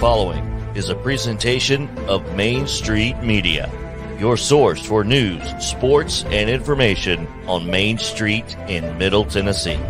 following is a presentation of Main Street Media, your source for news, sports, and information on Main Street in Middle Tennessee.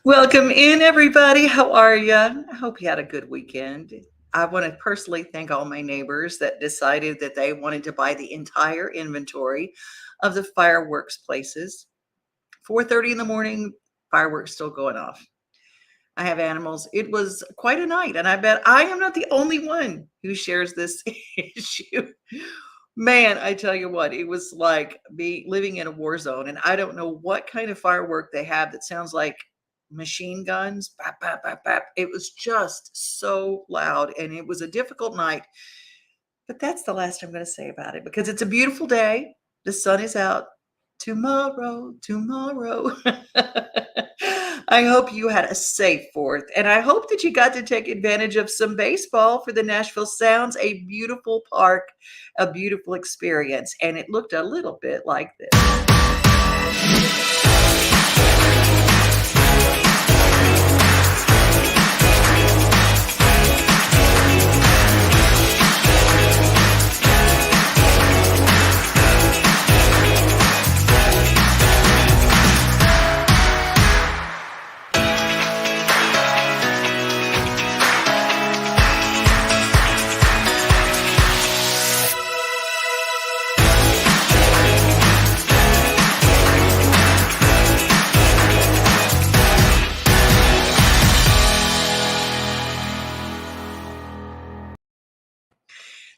Welcome in, everybody. How are you? I hope you had a good weekend. I want to personally thank all my neighbors that decided that they wanted to buy the entire inventory of the fireworks places. 4:30 in the morning, fireworks still going off. I have animals. It was quite a night, and I bet I am not the only one who shares this issue. Man, I tell you what, it was like living in a war zone, and I don't know what kind of firework they have that sounds like machine guns. Bap, bap, bap, bap. It was just so loud, and it was a difficult night. But that's the last I'm going to say about it, because it's a beautiful day. The sun is out. Tomorrow. I hope you had a safe 4th, and I hope that you got to take advantage of some baseball for the Nashville Sounds, a beautiful park, a beautiful experience, and it looked a little bit like this.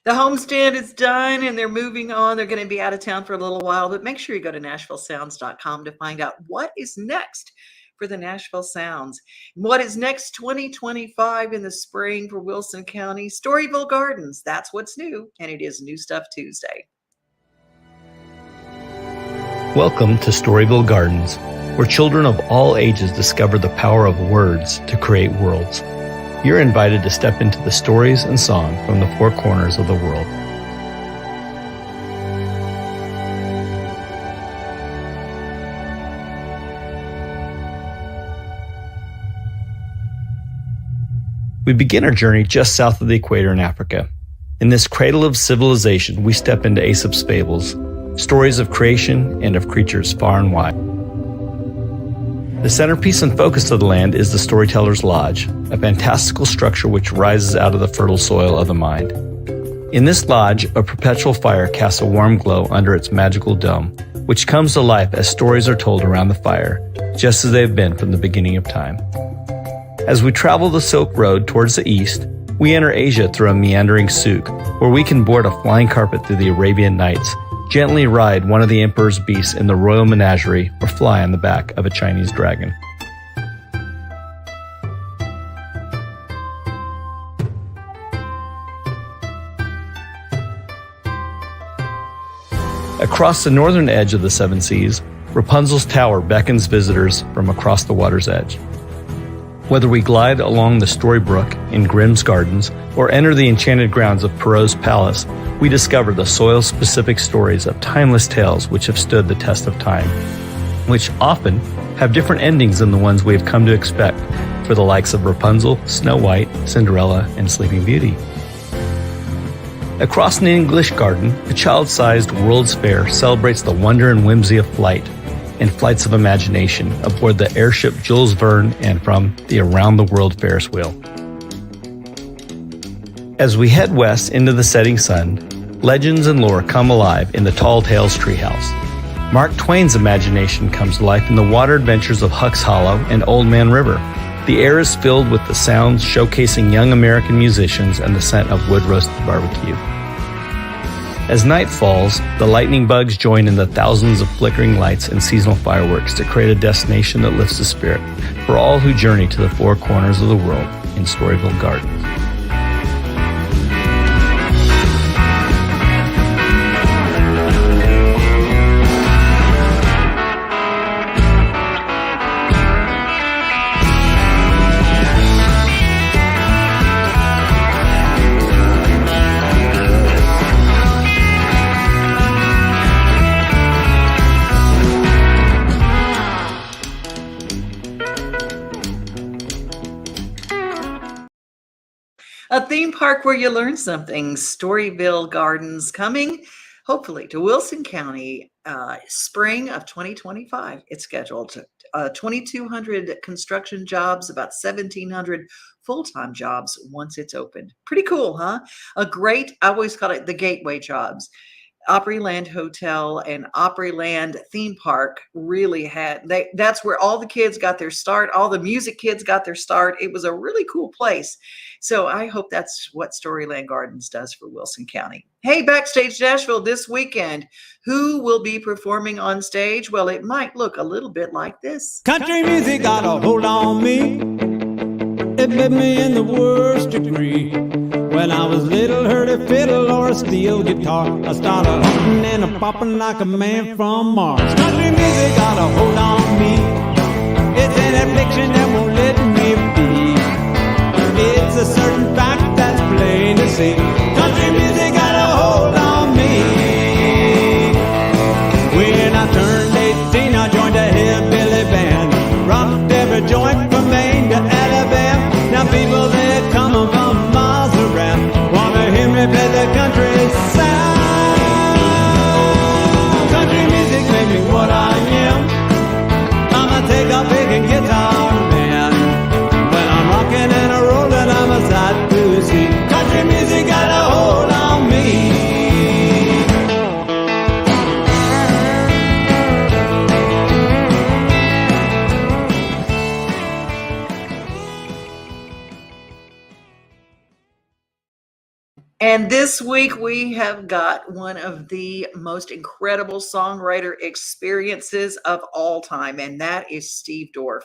The homestand is done, and they're moving on. They're going to be out of town for a little while, but make sure you go to NashvilleSounds.com to find out what is next for the Nashville Sounds. What is next 2025 in the spring for Wilson County? Storyville Gardens. That's what's new, and it is New Stuff Tuesday. Welcome to Storyville Gardens, where children of all ages discover the power of words to create worlds. You're invited to step into the stories and song from the four corners of the world. We begin our journey just south of the equator in Africa. In this cradle of civilization, we step into Aesop's fables, stories of creation and of creatures far and wide. The centerpiece and focus of the land is the Storyteller's Lodge, a fantastical structure which rises out of the fertile soil of the mind. In this lodge, a perpetual fire casts a warm glow under its magical dome, which comes to life as stories are told around the fire, just as they have been from the beginning of time. As we travel the Silk Road towards the east, we enter Asia through a meandering souk, where we can board a flying carpet through the Arabian Nights, gently ride one of the emperor's beasts in the royal menagerie, or fly on the back of a Chinese dragon. Across the northern edge of the Seven Seas, Rapunzel's tower beckons visitors from across the water's edge. Whether we glide along the Storybook in Grimm's Gardens or enter the enchanted grounds of Perrault's palace, we discover the soil-specific stories of timeless tales which have stood the test of time, which often have different endings than the ones we have come to expect for the likes of Rapunzel, Snow White, Cinderella, and Sleeping Beauty. Across an English garden, a child-sized World's Fair celebrates the wonder and whimsy of flight and flights of imagination aboard the airship Jules Verne and from the Around the World Ferris wheel. As we head west into the setting sun, legends and lore come alive in the Tall Tales Treehouse. Mark Twain's imagination comes to life in the water adventures of Huck's Hollow and Old Man River. The air is filled with the sounds showcasing young American musicians and the scent of wood-roasted barbecue. As night falls, the lightning bugs join in the thousands of flickering lights and seasonal fireworks to create a destination that lifts the spirit for all who journey to the four corners of the world in Storyville Gardens. A theme park where you learn something. Storyville Gardens coming, hopefully, to Wilson County, spring of 2025. It's scheduled. 2,200 construction jobs, about 1,700 full-time jobs once it's opened. Pretty cool, huh? I always call it the gateway jobs. Opryland Hotel and Opryland Theme Park really that's where all the kids got their start. All the music kids got their start. It was a really cool place. So I hope that's what Storyland Gardens does for Wilson County. Hey, Backstage Nashville this weekend. Who will be performing on stage? Well, it might look a little bit like this. Country music got a hold on me. It bit me in the worst degree. When I was little, heard a fiddle or a steel guitar. I started hunting and a popping like a man from Mars. Country music got a hold on me. It's an addiction that won't let me be. It's a certain fact that's plain to see. Country music got a hold on me. When I turned 18, I joined a hillbilly band. Rocked every joint from Maine to Alabama. Now people that come from miles around wanna hear me play the country sound. Country music made me what I am. I'ma take a picking guitar man. When I'm rocking and a rolling, I'm a sight to see. Country music got a hold on me. And this week we have got one of the most incredible songwriter experiences of all time, and that is Steve Dorff.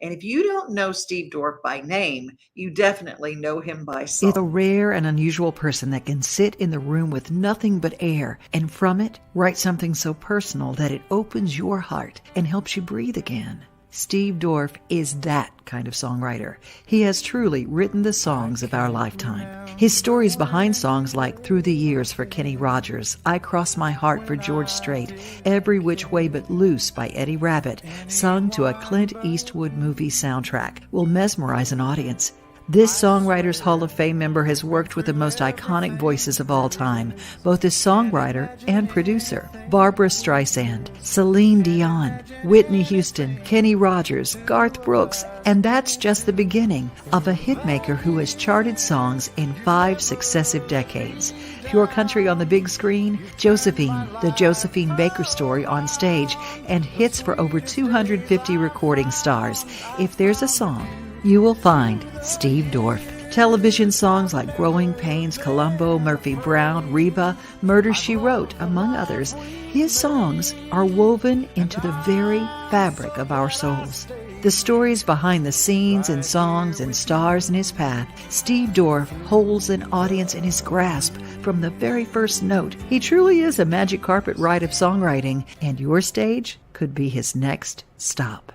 And if you don't know Steve Dorff by name, you definitely know him by song. It's a rare and unusual person that can sit in the room with nothing but air and from it write something so personal that it opens your heart and helps you breathe again. Steve Dorff is that kind of songwriter. He has truly written the songs of our lifetime. His stories behind songs like Through the Years for Kenny Rogers, I Cross My Heart for George Strait, Every Which Way But Loose by Eddie Rabbitt, sung to a Clint Eastwood movie soundtrack, will mesmerize an audience. This Songwriters Hall of Fame member has worked with the most iconic voices of all time, both as songwriter and producer. Barbra Streisand, Celine Dion, Whitney Houston, Kenny Rogers, Garth Brooks, and that's just the beginning of a hitmaker who has charted songs in 5 successive decades. Pure Country on the big screen, Josephine, the Josephine Baker Story on stage, and hits for over 250 recording stars. If there's a song, you will find Steve Dorff. Television songs like Growing Pains, Columbo, Murphy Brown, Reba, Murder, She Wrote, among others. His songs are woven into the very fabric of our souls. The stories behind the scenes and songs and stars in his path, Steve Dorff holds an audience in his grasp from the very first note. He truly is a magic carpet ride of songwriting, and your stage could be his next stop.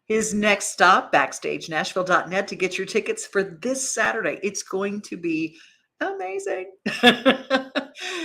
His next stop, BackstageNashville.net, to get your tickets for this Saturday. It's going to be amazing.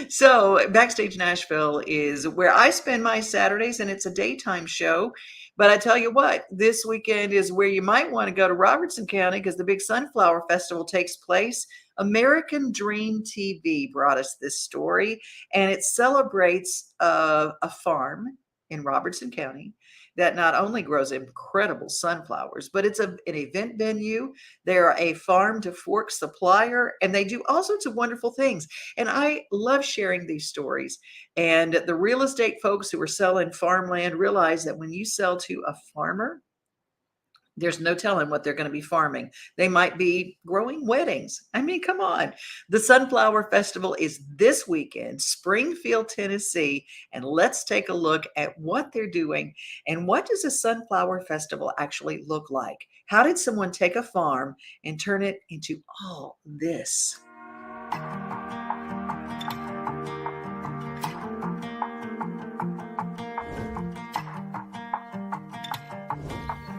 So Backstage Nashville is where I spend my Saturdays, and it's a daytime show. But I tell you what, this weekend is where you might want to go to Robertson County because the big Sunflower Festival takes place. American Dream TV brought us this story, and it celebrates a farm in Robertson County that not only grows incredible sunflowers, but it's an event venue. They're a farm to fork supplier, and they do all sorts of wonderful things. And I love sharing these stories. And the real estate folks who are selling farmland realize that when you sell to a farmer, there's no telling what they're going to be farming. They might be growing weddings. I mean, come on. The Sunflower Festival is this weekend, Springfield, Tennessee. And let's take a look at what they're doing and what does a Sunflower Festival actually look like? How did someone take a farm and turn it into all this?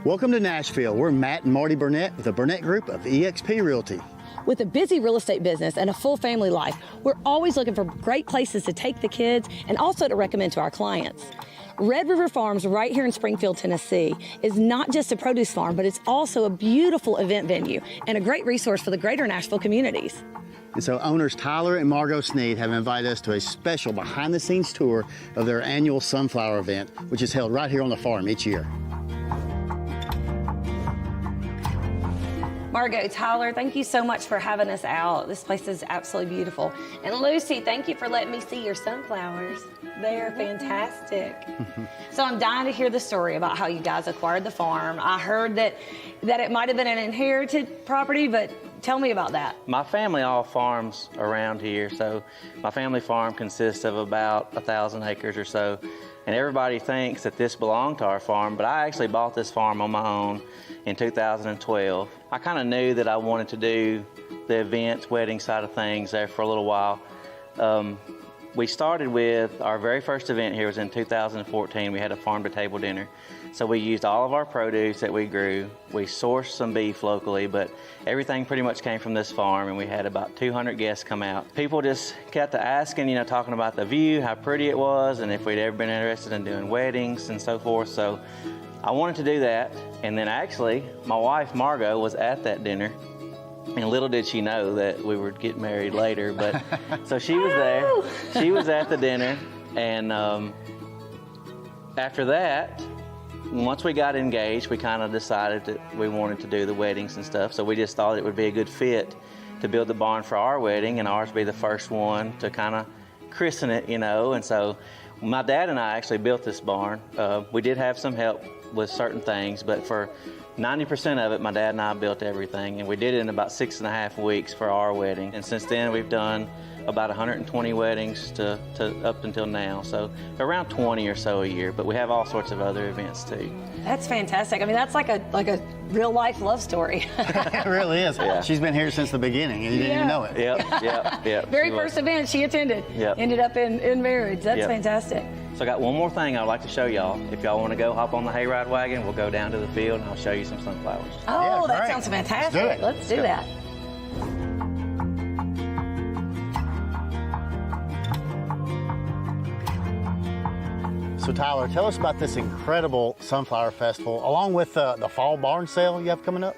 Welcome to Nashville. We're Matt and Marty Burnett with the Burnett Group of eXp Realty. With a busy real estate business and a full family life, we're always looking for great places to take the kids and also to recommend to our clients. Red River Farms right here in Springfield, Tennessee is not just a produce farm, but it's also a beautiful event venue and a great resource for the greater Nashville communities. And so owners Tyler and Margot Sneed have invited us to a special behind-the-scenes tour of their annual sunflower event, which is held right here on the farm each year. Margot, Tyler, thank you so much for having us out. This place is absolutely beautiful. And Lucy, thank you for letting me see your sunflowers. They are fantastic. So I'm dying to hear the story about how you guys acquired the farm. I heard that it might have been an inherited property, but tell me about that. My family all farms around here, so my family farm consists of about 1,000 acres or so. And everybody thinks that this belonged to our farm, but I actually bought this farm on my own in 2012. I kind of knew that I wanted to do the events, wedding side of things there for a little while. We started with our very first event here was in 2014. We had a farm-to-table dinner. So we used all of our produce that we grew. We sourced some beef locally, but everything pretty much came from this farm, and we had about 200 guests come out. People just kept asking, talking about the view, how pretty it was, and if we'd ever been interested in doing weddings and so forth. So I wanted to do that, and then actually, my wife, Margot, was at that dinner. And little did she know that we would get married later, but so she was there. She was at the dinner, and after that, once we got engaged, we kind of decided that we wanted to do the weddings and stuff. So we just thought it would be a good fit to build the barn for our wedding, and ours be the first one to kind of christen it, And so my dad and I actually built this barn. We did have some help with certain things, but for 90% of it, my dad and I built everything, and we did it in about 6.5 weeks for our wedding. And since then, we've done about 120 weddings to up until now, so around 20 or so a year. But we have all sorts of other events too. That's fantastic. I mean, that's like a real life love story. It really is. Yeah. She's been here since the beginning, and you didn't even know it. Yep. Very first event she attended. Yep. Ended up in marriage. That's Yep. fantastic. So I got one more thing I'd like to show y'all. If y'all want to go hop on the hayride wagon, we'll go down to the field and I'll show you some sunflowers. Oh, Yeah, that great. sounds fantastic. Let's do it. Let's do that. So Tyler, tell us about this incredible Sunflower Festival, along with the fall barn sale you have coming up.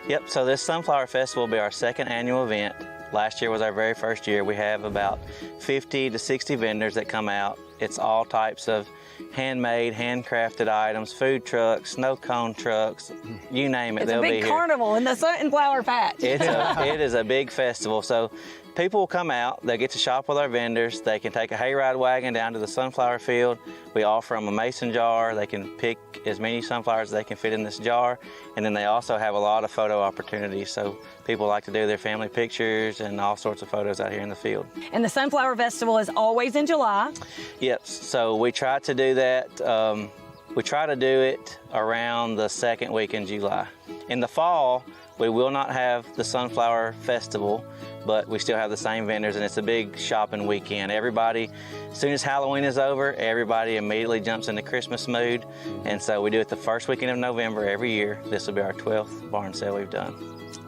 Yep, so this Sunflower Festival will be our second annual event. Last year was our very first year. We have about 50 to 60 vendors that come out. It's all types of handmade, handcrafted items, food trucks, snow cone trucks, you name it, It's they'll a be big here. carnival in the Sunflower Patch. It is a big festival. So people will come out, they'll get to shop with our vendors, they can take a hayride wagon down to the sunflower field. We offer them a mason jar, they can pick as many sunflowers as they can fit in this jar, and then they also have a lot of photo opportunities. So people like to do their family pictures and all sorts of photos out here in the field. And the Sunflower Festival is always in July. Yep, so we try to do that. We try to do it around the second week in July. In the fall, we will not have the Sunflower Festival, but we still have the same vendors, and it's a big shopping weekend. Everybody, as soon as Halloween is over, everybody immediately jumps into Christmas mood, and so we do it the first weekend of November every year. This will be our 12th barn sale we've done.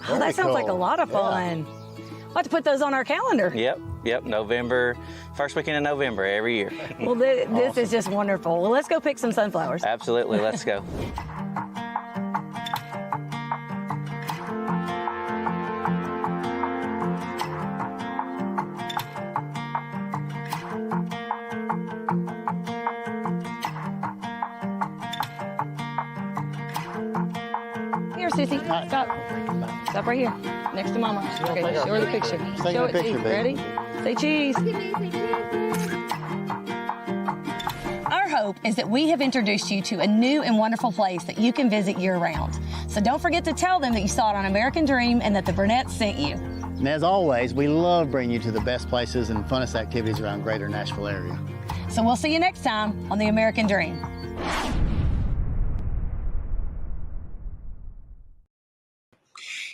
Oh, that sounds like a cool. lot of fun. We'll have to put those on our calendar. Yep, November, first weekend of November every year. Well, this is just wonderful. Well, let's go pick some sunflowers. Absolutely, let's go. Sissy. Stop. Stop right here. Next to Mama. Okay, show her the picture. Show it, picture, Ready? Say cheese. Our hope is that we have introduced you to a new and wonderful place that you can visit year-round. So don't forget to tell them that you saw it on American Dream and that the Burnett's sent you. And as always, we love bringing you to the best places and funnest activities around greater Nashville area. So we'll see you next time on the American Dream.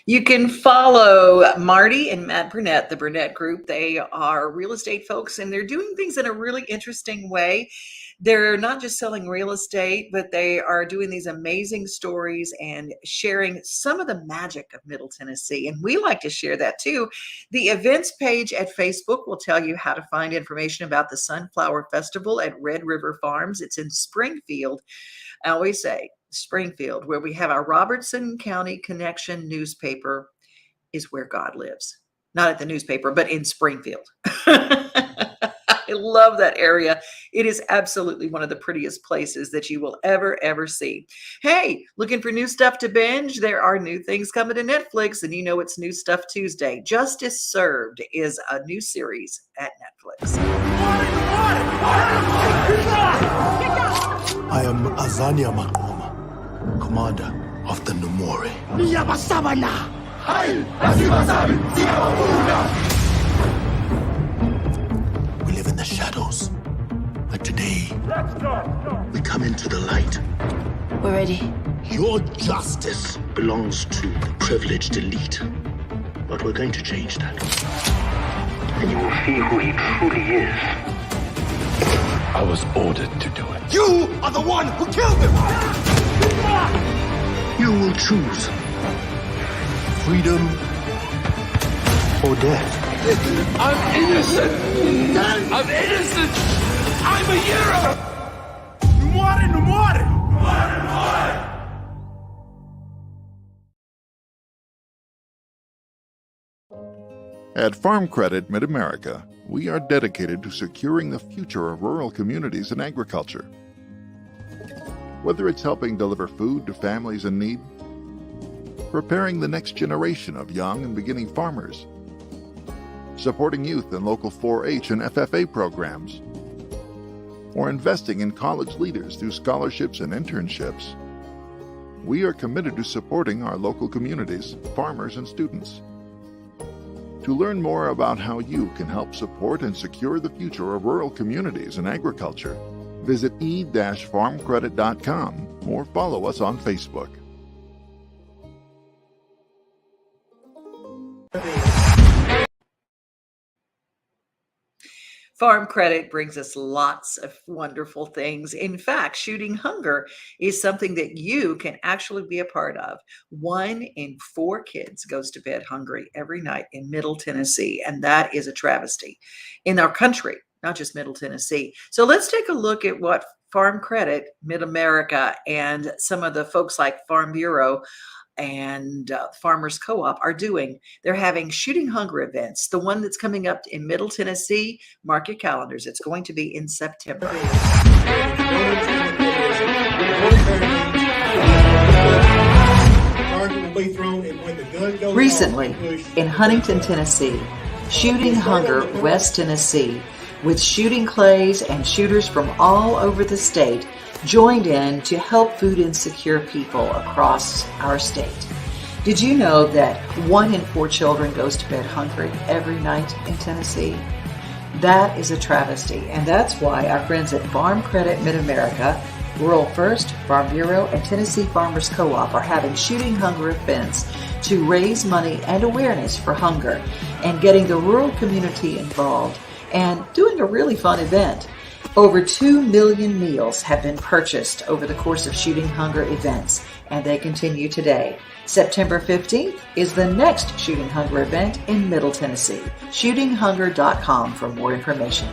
You can follow Marty and Matt Burnett, the Burnett Group. They are real estate folks, and they're doing things in a really interesting way. They're not just selling real estate, but they are doing these amazing stories and sharing some of the magic of Middle Tennessee. And we like to share that too. The events page at Facebook will tell you how to find information about the Sunflower Festival at Red River Farms. It's in Springfield. I always say Springfield, where we have our Robertson County Connection newspaper, is where God lives. Not at the newspaper, but in Springfield. I love that area. It is absolutely one of the prettiest places that you will ever see. Hey, looking for new stuff to binge? There are new things coming to Netflix, and you know it's New Stuff Tuesday. Justice Served is a new series at Netflix. I am Azania Makoma, commander of the Numori. We live in the shadows, but today we come into the light. We're ready. Your justice belongs to the privileged elite, but we're going to change that. And you will see who he truly is. I was ordered to do it. You are the one who killed him! You will choose freedom or death. I'm innocent! I'm innocent! I'm a hero! Muore, muore! Muore, muore! At Farm Credit Mid-America, we are dedicated to securing the future of rural communities and agriculture. Whether it's helping deliver food to families in need, preparing the next generation of young and beginning farmers, supporting youth in local 4-H and FFA programs, or investing in college leaders through scholarships and internships, we are committed to supporting our local communities, farmers, and students. To learn more about how you can help support and secure the future of rural communities and agriculture, visit e-farmcredit.com or follow us on Facebook. Farm Credit brings us lots of wonderful things. In fact, shooting hunger is something that you can actually be a part of. 1 in 4 kids goes to bed hungry every night in Middle Tennessee, and that is a travesty in our country, not just Middle Tennessee. So let's take a look at what Farm Credit Mid-America and some of the folks like Farm Bureau and Farmers Co-op are doing. They're having shooting hunger events. The one that's coming up in Middle Tennessee, mark your calendars. It's going to be in September. Recently, in Huntington, Tennessee, Shooting Hunger West Tennessee, with shooting clays and shooters from all over the state, joined in to help food insecure people across our state. Did you know that 1 in 4 children goes to bed hungry every night in Tennessee? That is a travesty, and that's why our friends at Farm Credit Mid-America, Rural First, Farm Bureau, and Tennessee Farmers Co-op are having shooting hunger events to raise money and awareness for hunger and getting the rural community involved and doing a really fun event. Over 2 million meals have been purchased over the course of Shooting Hunger events, and they continue today. September 15th is the next Shooting Hunger event in Middle Tennessee. ShootingHunger.com for more information.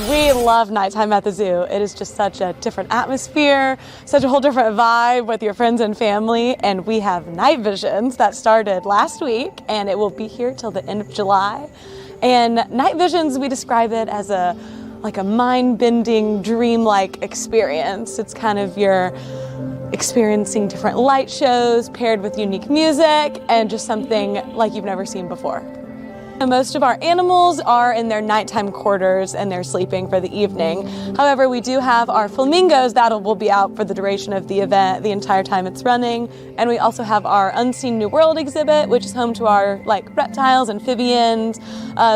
We love nighttime at the zoo. It is just such a different atmosphere, such a whole different vibe with your friends and family. And we have night visions that started last week, and it will be here till the end of July. And night visions, we describe it as a mind-bending, dream-like experience. It's kind of your experiencing different light shows paired with unique music and just something like you've never seen before. And most of our animals are in their nighttime quarters and they're sleeping for the evening. However, we do have our flamingos that will be out for the duration of the event, the entire time it's running. And we also have our Unseen New World exhibit, which is home to our reptiles, amphibians,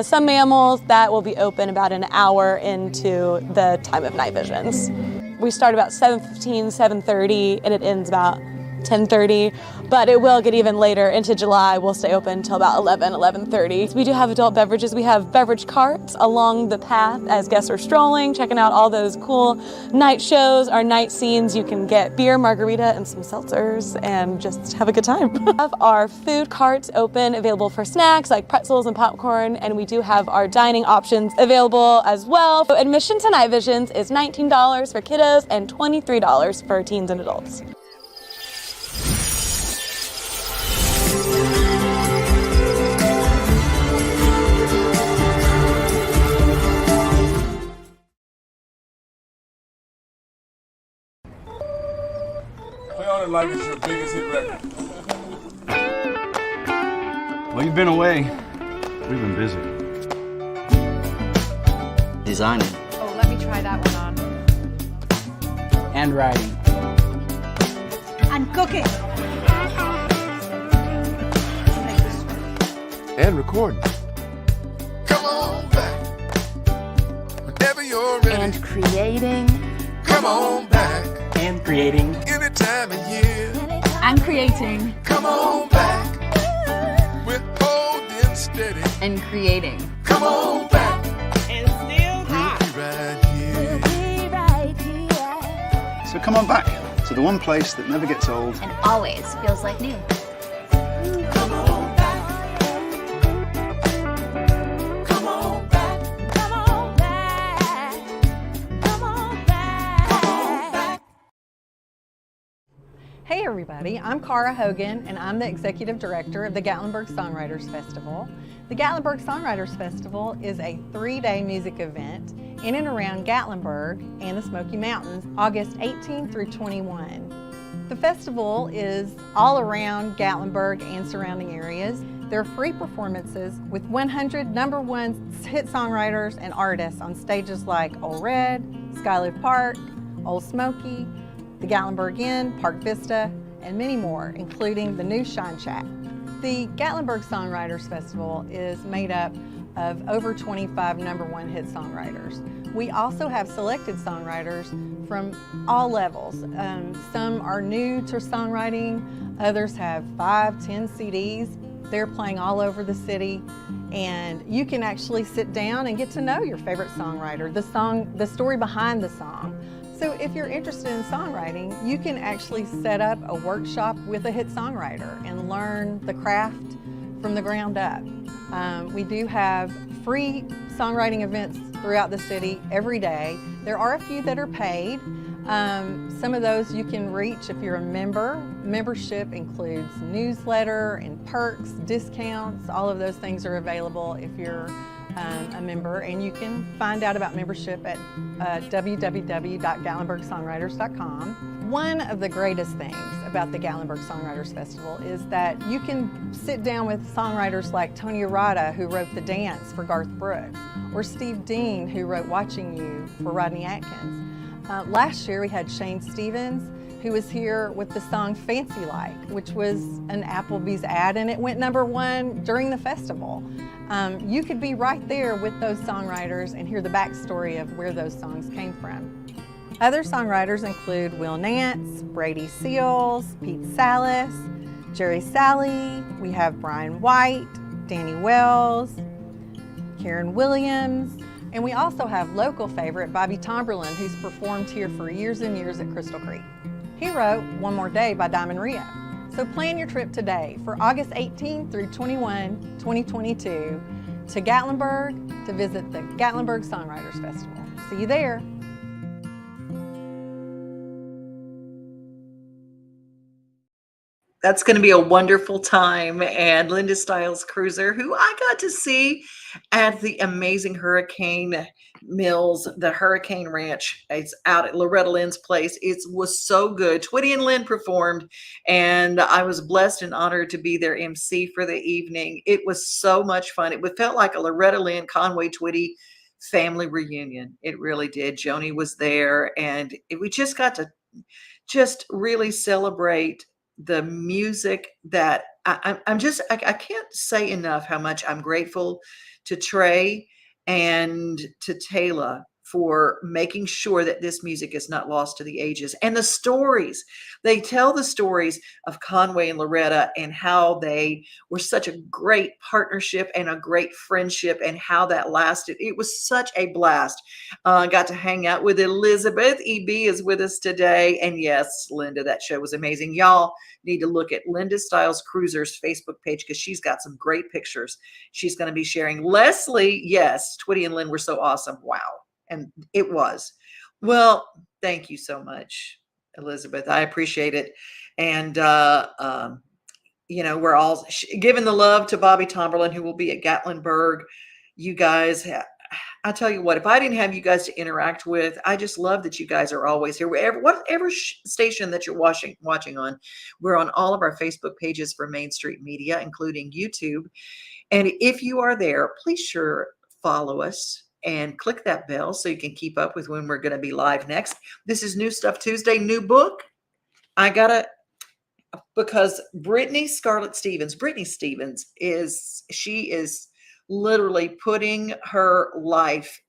some mammals that will be open about an hour into the time of night visions. We start about 7:15, 7:30, and it ends about 10:30, but it will get even later into July. We'll stay open until about 11:30. We do have adult beverages. We have beverage carts along the path as guests are strolling, checking out all those cool night shows, our night scenes. You can get beer, margarita, and some seltzers and just have a good time. We have our food carts open, available for snacks like pretzels and popcorn, and we do have our dining options available as well. So admission to Night Visions is $19 for kiddos and $23 for teens and adults. Play on it like it's your biggest hit record. Well, you've been away. We've been busy. Designing. Oh, let me try that one on. And writing. And cooking. And recording. Come on back. Whenever you're ready. And creating. Come on back. And creating. Any time of year. And creating. Come on back. We're holding steady. And creating. Come on back. And still hot. We'll be right here. So come on back to the one place that never gets old. And always feels like new. Come on back. Come on back. Come on back. Come on back. Come on back. Hey everybody, I'm Cara Hogan and I'm the Executive Director of the Gatlinburg Songwriters Festival. The Gatlinburg Songwriters Festival is a 3-day music event in and around Gatlinburg and the Smoky Mountains, August 18 through 21. The festival is all around Gatlinburg and surrounding areas. There are free performances with 100 #1 hit songwriters and artists on stages like Old Red, Skylift Park, Old Smoky, the Gatlinburg Inn, Park Vista, and many more, including the new Shine Shack. The Gatlinburg Songwriters Festival is made up of over 25 #1 hit songwriters. We also have selected songwriters from all levels. Some are new to songwriting, others have 5-10 CDs. They're playing all over the city, and you can actually sit down and get to know your favorite songwriter, the story behind the song. So if you're interested in songwriting, you can actually set up a workshop with a hit songwriter and learn the craft from the ground up. We do have free songwriting events throughout the city every day. There are a few that are paid. Some of those you can reach if you're a member. Membership includes newsletter and perks, discounts. All of those things are available if you're a member, and you can find out about membership at www.gatlinburgsongwriters.com. One of the greatest things about the Gatlinburg Songwriters Festival is that you can sit down with songwriters like Tony Arata, who wrote The Dance for Garth Brooks, or Steve Dean, who wrote Watching You for Rodney Atkins. Last year we had Shane Stevens, who was here with the song Fancy Like, which was an Applebee's ad, and it went #1 during the festival. You could be right there with those songwriters and hear the backstory of where those songs came from. Other songwriters include Will Nance, Brady Seals, Pete Salas, Jerry Salley. We have Brian White, Danny Wells, Karen Williams, and we also have local favorite Bobby Tomberlin, who's performed here for years and years at Crystal Creek. He wrote One More Day by Diamond Rio. So plan your trip today for August 18 through 21, 2022 to Gatlinburg to visit the Gatlinburg Songwriters Festival. See you there. That's going to be a wonderful time. And Linda Stiles Cruiser, who I got to see at the amazing Hurricane Mills, the Hurricane Ranch. It's out at Loretta Lynn's place. It was so good. Twitty and Lynn performed, and I was blessed and honored to be their MC for the evening. It was so much fun. It felt like a Loretta Lynn, Conway Twitty family reunion. It really did. Joni was there, and we just got to just really celebrate the music that I can't say enough how much I'm grateful to Trey and to Taylor for making sure that this music is not lost to the ages. And the stories, they tell the stories of Conway and Loretta and how they were such a great partnership and a great friendship and how that lasted. It was such a blast. Got to hang out with Elizabeth. EB is with us today. And yes, Linda, that show was amazing. Y'all need to look at Linda Stiles Cruiser's Facebook page because she's got some great pictures she's going to be sharing. Leslie, yes, Twitty and Lynn were so awesome. Wow. And it was. Well, thank you so much, Elizabeth. I appreciate it. And, we're all giving the love to Bobby Tomberlin, who will be at Gatlinburg. You guys, I tell you what, if I didn't have you guys to interact with, I just love that you guys are always here. Whatever station that you're watching on, we're on all of our Facebook pages for Main Street Media, including YouTube. And if you are there, please sure follow us and click that bell so you can keep up with when we're going to be live next. This is New Stuff Tuesday, new book. Because Brittany Stevens is literally putting her life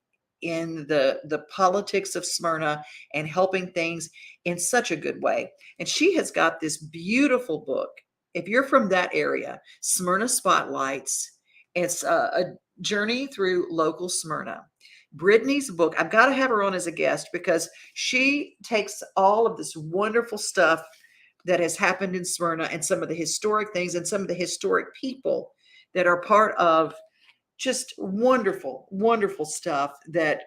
in the politics of Smyrna and helping things in such a good way. And she has got this beautiful book. If you're from that area, Smyrna Spotlights, it's a journey through local Smyrna. Brittany's book, I've got to have her on as a guest because she takes all of this wonderful stuff that has happened in Smyrna and some of the historic things and some of the historic people that are part of just wonderful, wonderful stuff that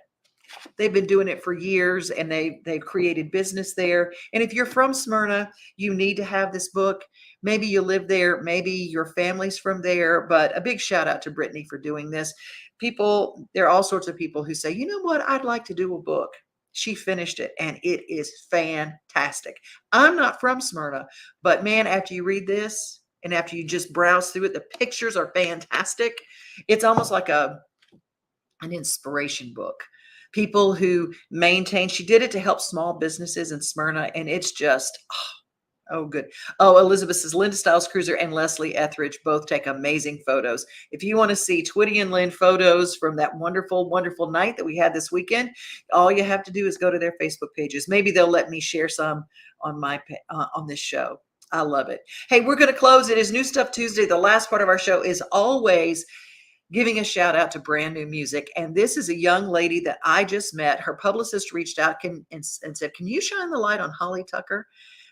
they've been doing it for years and they've created business there. And if you're from Smyrna, you need to have this book. Maybe you live there, maybe your family's from there, but a big shout out to Brittany for doing this. There are all sorts of people who say, you know what, I'd like to do a book. She finished it and it is fantastic. I'm not from Smyrna, but man, after you read this and after you just browse through it, the pictures are fantastic. It's almost like an inspiration book. People who she did it to help small businesses in Smyrna, and it's just, good. Oh, Elizabeth says Linda Stiles Cruiser and Leslie Etheridge both take amazing photos. If you want to see Twitty and Lynn photos from that wonderful, wonderful night that we had this weekend, all you have to do is go to their Facebook pages. Maybe they'll let me share some on on this show. I love it. Hey, we're going to close. It is New Stuff Tuesday. The last part of our show is always giving a shout out to brand new music. And this is a young lady that I just met. Her publicist reached out and said, can you shine the light on Holly Tucker?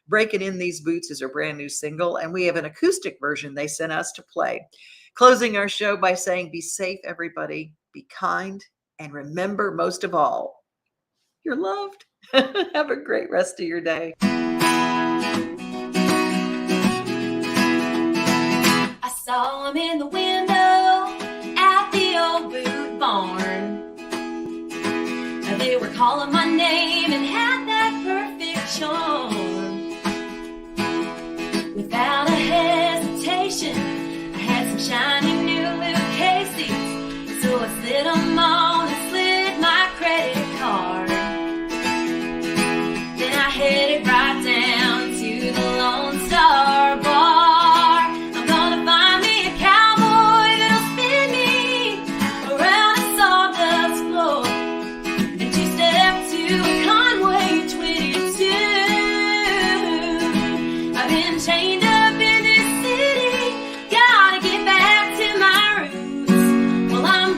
Breaking in These Boots is her brand new single. And we have an acoustic version they sent us to play. Closing our show by saying, be safe, everybody. Be kind. And remember, most of all, you're loved. Have a great rest of your day. I saw him in the window at the old boot barn. They were calling my name and had that perfect charm. Without a hesitation, I had some shiny new little Casey's, so I slid them on and slid my credit card. Then I headed right down to the Lone Star Bar.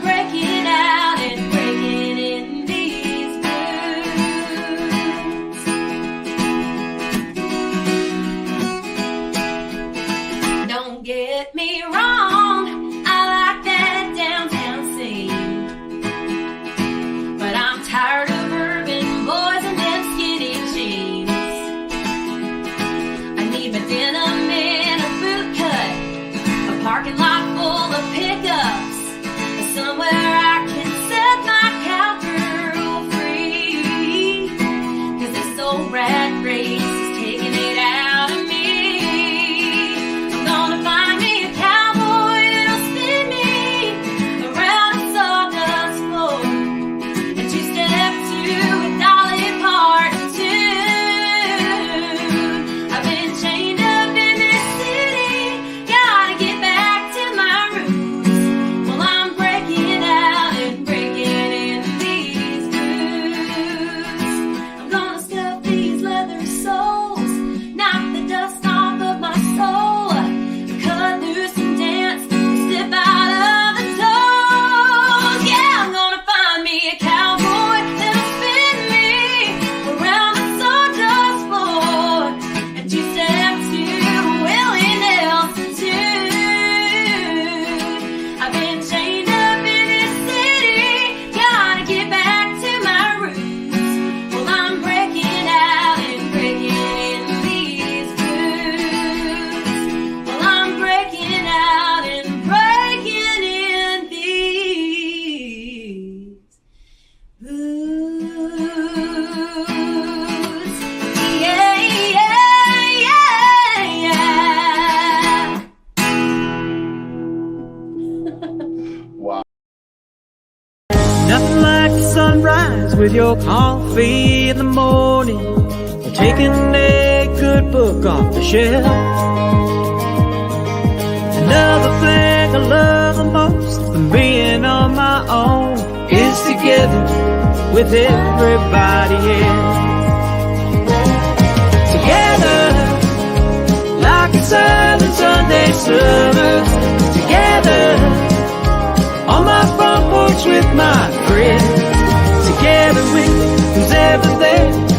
Breaking out. with your coffee in the morning, or taking a good book off the shelf. Another thing I love the most than being on my own is together with everybody else. Together, like a southern Sunday summer. Together, on my front porch with my friends. Together with who's ever there.